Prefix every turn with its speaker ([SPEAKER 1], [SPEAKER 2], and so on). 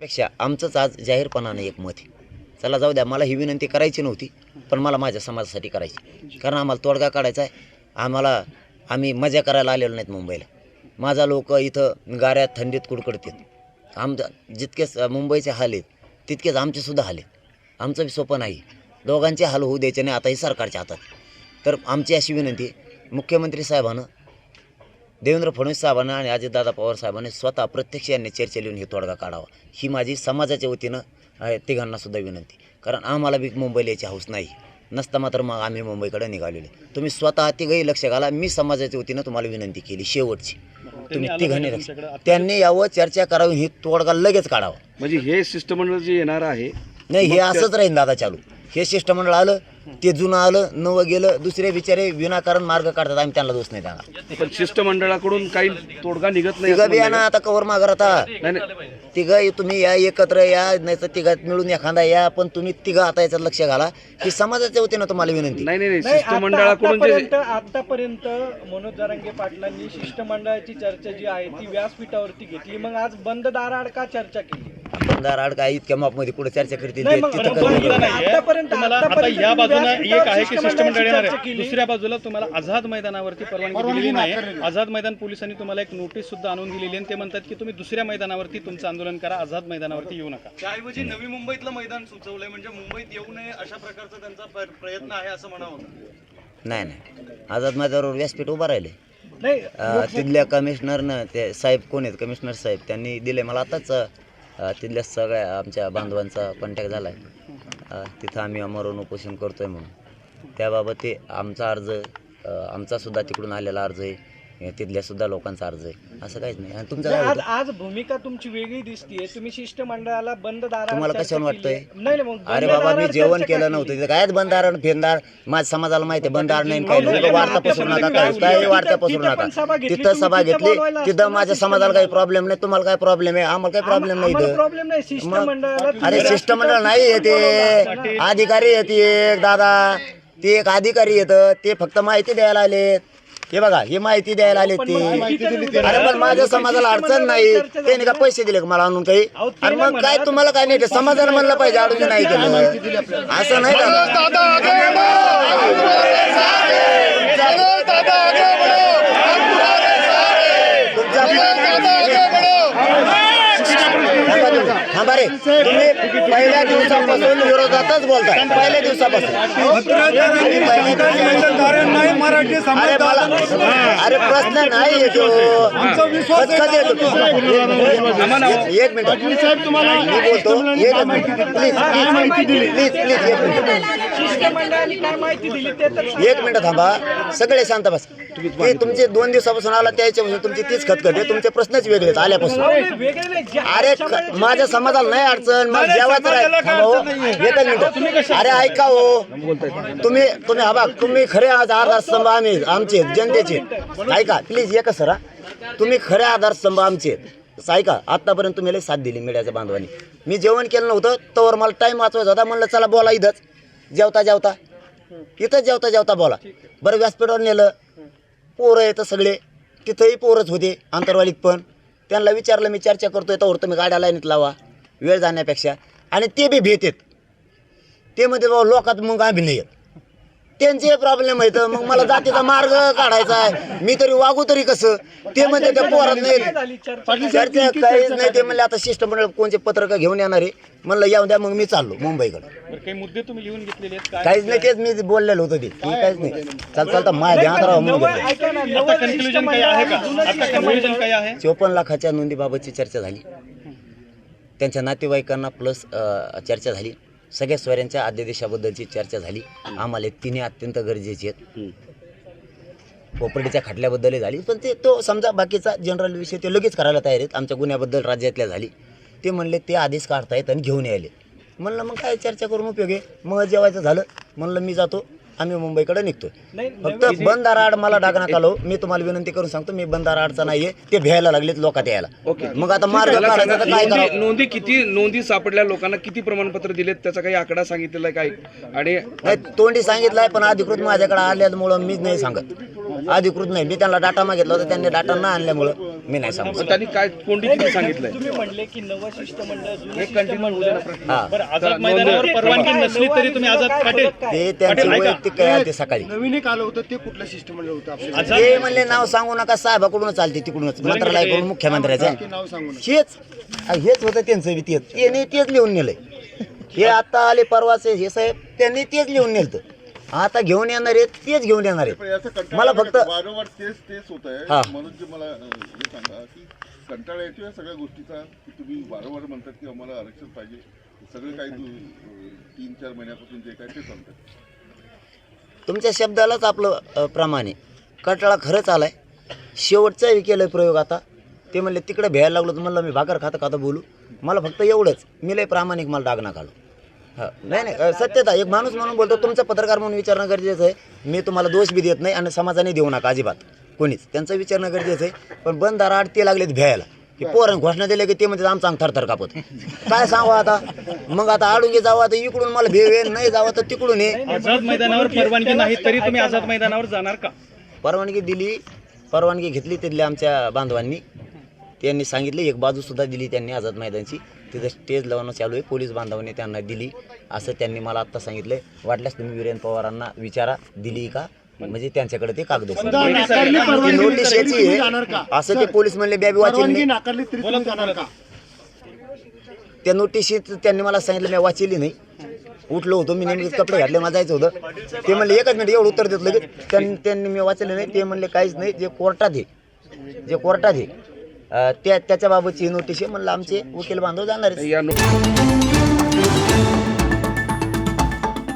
[SPEAKER 1] पेक्षा आमचंच आज जाहीरपणाने एक मत आहे. चला जाऊ द्या, मला ही विनंती करायची नव्हती, पण मला माझ्या समाजासाठी करायची, कारण आम्हाला तोडगा काढायचा आहे. आम्ही मजा करायला आलेलो नाहीत मुंबईला. माझा लोक इथं गाऱ्यात थंडीत कुडकुडतात. जितकेच मुंबईचे हाल आहेत तितकेच आमचेसुद्धा हाल आहेत. आमचं बी सोपं नाही, दोघांचे हाल होऊ द्यायचे नाही. आता ही सरकारच्या हातात. तर आमची अशी विनंती मुख्यमंत्री साहेबांना, देवेंद्र फडणवीस साहेबांना आणि अजितदादा पवार साहेबांनी स्वतः प्रत्यक्ष यांनी चर्चा लिहून हे तोडगा काढावा, ही माझी समाजाच्या वतीनं तिघांनासुद्धा विनंती. कारण आम्हाला बी मुंबईला यायची हौस नाही, नसता मात्र मग आम्ही मुंबईकडे निघालेले. तुम्ही स्वतः तिघही लक्ष घाला. मी समाजाच्या वतीनं तुम्हाला विनंती केली शेवटची, तुम्ही तिघांनी लक्ष. त्यांनी यावं, चर्चा करावी, ही तोडगा लगेच काढावा.
[SPEAKER 2] म्हणजे हे शिष्टमंडळ जे येणार आहे
[SPEAKER 1] नाही, हे असंच राहील दादा चालू. हे शिष्टमंडळ आलं, ते जुनं आलं, नवं गेलं, दुसरे बिचारे विनाकारण मार्ग काढतात. आम्ही त्यांना दोष नाही देणार.
[SPEAKER 2] पण शिष्टमंडळाकडून काही तोडगा निघत नाही.
[SPEAKER 1] तिघं बिया ना आता कवर माघार. आता तिघं तुम्ही या, एकत्र या, नाही तर तिघात मिळून एखादा या, पण तुम्ही तिघं आता याच्यात लक्ष घाला, ही समाजाच्या वतीनं तुम्हाला विनंती.
[SPEAKER 2] नाही शिष्टमंडळाकडून
[SPEAKER 3] आतापर्यंत मनोज जरांगे पाटलांनी शिष्टमंडळाची चर्चा जी आहे ती व्यासपीठावरती घेतली, मग आज बंद दाराआड का चर्चा केली?
[SPEAKER 1] बंदार आड काय इतक्या मापमध्ये पुढे चर्चा करतील?
[SPEAKER 3] आता या बाजूला एक आहे की शिष्टमंडळ येणार आहे, दुसऱ्या बाजूला तुम्हाला आझाद मैदानावरती परवानगी दिलेली नाही. आझाद मैदान पोलिसांनी तुम्हाला एक नोटीस सुद्धा आणून दिलेली आहे. ते म्हणतात की तुम्ही दुसऱ्या मैदानावरती तुमचं आंदोलन करा, आझाद मैदानावरती येऊ नका.
[SPEAKER 4] त्याऐवजी नवी मुंबईतलं मैदान सुचवलंय, म्हणजे मुंबईत येऊ नये अशा प्रकारचा त्यांचा प्रयत्न आहे असं म्हणावं.
[SPEAKER 1] नाही, आझाद मैदानावर व्यासपीठ उभं राहिले. तिथल्या कमिशनरनं, ते साहेब कोण आहेत, कमिशनर साहेब, त्यांनी दिले मला. आताच तिथल्या सगळ्या आमच्या बांधवांचा कॉन्टॅक्ट झाला आहे. तिथं आम्ही अमरून उपोषण करतोय म्हणून. त्याबाबत ते आमचा अर्ज, आमचासुद्धा तिकडून आलेला अर्ज आहे, तिथल्यासुद्धा लोकांचा अर्ज आहे. असं काहीच नाही. आणि तुमचं
[SPEAKER 3] आज भूमिका तुमची वेगळी दिसतीये. तुम्ही शिष्टमंडळाला बंद दाराआड
[SPEAKER 1] तुम्हाला कशावर वाटतंय?
[SPEAKER 3] नाही,
[SPEAKER 1] अरे बाबा, मी जेवण केलं नव्हतं तिथं. काय बंदारण फेरदार माझ्या समाजाला माहिती आहे. बंदार नाही काय वार्ता पसरू नका, काय वार्ता पसरू नका. तिथं सभा घेतली, तिथं माझ्या समाजाला काही प्रॉब्लेम नाही. तुम्हाला काय प्रॉब्लेम आहे? आम्हाला काही प्रॉब्लेम नाही इथं.
[SPEAKER 3] प्रॉब्लेम नाही शिष्टमंडळाला.
[SPEAKER 1] अरे शिष्टमंडळ नाही येते, अधिकारी येते एक दादा, ते एक अधिकारी येतं, ते फक्त माहिती द्यायला आलेत. हे बघा, हे माहिती द्यायला आले ते. अरे पण माझ्या समाजाला अडचण नाही, त्याने का पैसे दिले का मला आणून काही? अरे मग काय तुम्हाला काय नाही, समाजाला म्हणलं पाहिजे अडचण नाही केलं, असं नाही थांबा रे, तुम्ही पहिल्या दिवसापासून विरोधातच बोलताय. पहिल्या दिवसापासून अरे प्रश्न नाही येतो. एक मिनिट मी बोलतो, एक मिनिट प्लीज, एक मिनिट थांबा. सगळे शांत बस. ते तुमचे 2 दिवसापासून आला, त्याच्यापासून तुमची तीच खतखत आहे. तुमचे प्रश्नच वेगळेच आल्यापासून. अरे माझ्या समाजाला नाही अडचण, मला जेवायचं राहील. एकच मिनिट. अरे ऐका हो, तुम्ही हा बघ, तुम्ही खरे आधारस्तंभ आम्ही आमचे जनतेचे. ऐका प्लीज, एकच सरा, तुम्ही खरे आधारस्तंभ आमचे ऐका. आतापर्यंत तुम्ही लई साथ दिली मीडियाच्या बांधवांनी. मी जेवण केलं नव्हतं तर मला टाइम वाचवायचा होता. म्हणलं चला बोला इथंच, जेवता जेवता बोला. बरं व्यासपीठावर नेलं, पोरं येतं सगळे, तिथंही पोरच होते आंतरवालीत. पण त्यांना विचारलं, मी चर्चा करतोय तर तुम्ही गाड्या लाईनीत लावा वेळ जाण्यापेक्षा. आणि ते बी भेटेत, ते म्हणते बाबा लोकात मग आम्ही नाही येत. त्यांचे प्रॉब्लेम आहेत. मग मला जातीचा मार्ग काढायचा आहे, मी तरी वागू तरी कसं? ते म्हणते त्या पोरात नाही चर्चा काहीच नाही. ते म्हणले आता शिष्टमंडळ कोणते पत्रक घेऊन येणार आहे. म्हणलं येऊन द्या, मग मी चाललो मुंबईकडे.
[SPEAKER 3] काही मुद्दे तुम्ही लिहून घेतलेले
[SPEAKER 1] काहीच नाही, तेच मी बोललेलं होतं ते काहीच नाही. चालता माझ्या ध्यानात राहा. 54 लाखाच्या नोंदीबाबतची चर्चा झाली, त्यांच्या नातेवाईकांना प्लस चर्चा झाली, सगळ्या सोयऱ्यांच्या अध्यादेशाबद्दलची चर्चा झाली. आम्हाला तिन्ही अत्यंत गरजेचे आहेत. प्रॉपर्टीच्या खटल्याबद्दलही झाली, पण तो समजा बाकीचा जनरल विषय ते लगेच करायला तयार आहेत. आमच्या गुन्ह्याबद्दल राज्यातल्या झाली. ते म्हणले ते आदेश काढतायत आणि घेऊन यायले. म्हणलं मग काय चर्चा करून उपयोग आहे? मग जेवायचं झालं, म्हणलं मी जातो, आम्ही मुंबईकडे निघतोय. फक्त बंद दाराआड मला डाग नका लावू. मी तुम्हाला विनंती करून सांगतो, मी बंद दाराआडचा नाहीये. ते भ्यायला लागलेत लोकात यायला. मग आता मार्ग काढायचा तर काय करावं?
[SPEAKER 2] नोंदी सापडल्या लोकांना किती प्रमाणपत्र दिलेत त्याचा काही आकडा सांगितलेला आहे काय? आणि
[SPEAKER 1] नाही, तोंडी सांगितलंय, पण अधिकृत माझ्याकडे आल्यामुळं मीच नाही सांगत. अधिकृत नाही. मी त्यांना डाटा मागितला होता, त्यांनी डाटा न आणल्यामुळं मी नाही सांगू
[SPEAKER 2] पण
[SPEAKER 1] शकत.
[SPEAKER 2] त्यांनी काय कोणती तुम्ही सांगितलंय
[SPEAKER 3] तुम्ही म्हणले की नवं शिष्टमंडळ जुनं
[SPEAKER 2] हे कंटिन्यू होऊ दे ना प्रश्न.
[SPEAKER 1] हा
[SPEAKER 3] बरं आझाद मैदानावर परवानगी नसली तरी तुम्ही आझाद पाटील
[SPEAKER 1] ते त्यांचे
[SPEAKER 3] ऐका.
[SPEAKER 1] वैयक्तिक काय आहे ते सकाळी
[SPEAKER 5] नवीन एक आलं होतं ते कुठलं शिष्टमंडळ होतं आपलं
[SPEAKER 3] आझाद
[SPEAKER 1] ते म्हणले नाव सांगू नका, साहेबाकडूनच चालते तिकडूनच मंत्रालयाकडून मुख्यमंत्र्याचं
[SPEAKER 5] ते नाव सांगू नका.
[SPEAKER 1] हेच होतं त्यांचं बी तेच लिहून नेलंय. हे आता आले परवाचे हे साहेब, त्यांनी तेच लिहून नेलं. आता घेऊन येणार आहेत, तेच घेऊन येणार
[SPEAKER 6] पण
[SPEAKER 1] आहेत.
[SPEAKER 6] याचा कंटाळा
[SPEAKER 1] मला फक्त
[SPEAKER 6] वारंवार तेच होत
[SPEAKER 1] हा.
[SPEAKER 6] आहे. म्हणून जे मला हे सांगा की कंटाळा येतो या सगळ्या गोष्टीचा, की तुम्ही वारंवार म्हणतात की आम्हाला आरक्षण पाहिजे. सगळं काही 3-4 महिन्यापासून जे काय ते सांगतात.
[SPEAKER 1] तुमच्या शब्दालाच आपलं प्रमाणे कटाळा खरंच आलाय. शेवटचाही केलं प्रयोग आता. ते म्हणले तिकडे भ्यायला लागलो तर म्हणलं मी भाकर खाता बोलू. मला फक्त एवढंच, मी लय प्रामाणिक, मला डाग ना काढू. हां नाही सत्यता, एक माणूस म्हणून बोलतो, तुमचा पत्रकार म्हणून विचारणं गरजेचं आहे. मी तुम्हाला दोष बी देत नाही आणि समाजाने देऊ नका अजिबात कोणीच, त्यांचं विचारणं गरजेचं आहे. पण बंधारा आड ते लागलेत भ्यायला की पोरण घोषणा दिल्या की ते म्हणजे आमचा अंग थरथर कापत. काय सांगू आता, मग आता आडून जावं तर इकडून मला भेवेल, नाही जावं तर तिकडून ये.
[SPEAKER 3] आझाद मैदानावर परवानगी नाही तरी तुम्ही आझाद मैदानावर जाणार का?
[SPEAKER 1] परवानगी दिली, परवानगी घेतली तिथल्या आमच्या बांधवांनी. त्यांनी सांगितले, एक बाजूसुद्धा दिली त्यांनी आझाद मैदानची. तिथं स्टेज लावणं चालू आहे, पोलीस बांधवांनी त्यांना दिली असं त्यांनी मला आत्ता सांगितलं. वाटल्यास तुम्ही वीरेंद्र पवारांना विचारा दिली का, म्हणजे त्यांच्याकडे ते कागद आहेत.
[SPEAKER 5] नाकारली परवानगी
[SPEAKER 1] नोटीस
[SPEAKER 5] तरी
[SPEAKER 1] याची
[SPEAKER 5] तुम्ही
[SPEAKER 1] आहे
[SPEAKER 5] जाणार का?
[SPEAKER 1] असं ते पोलीस म्हणले. बॅबी
[SPEAKER 5] परवानगी
[SPEAKER 1] वाचली
[SPEAKER 5] नाकारली तरी तुम्ही जाणार का?
[SPEAKER 1] त्या नोटीशीत त्यांनी मला सांगितलं, मी वाचली नाही. उठलो होतो मी, नेमके कपडे घातले, मला जायचं होतं. ते म्हणले एकच मिनिट, एवढं उत्तर देत लगेच. त्यांनी मी वाचले नाही. ते म्हणले काहीच नाही, जे कोर्टात आहे त्याच्या बाबतची नोटीस आहे. म्हणलं आमचे वकील बांधव जाणार आहेत.
[SPEAKER 2] या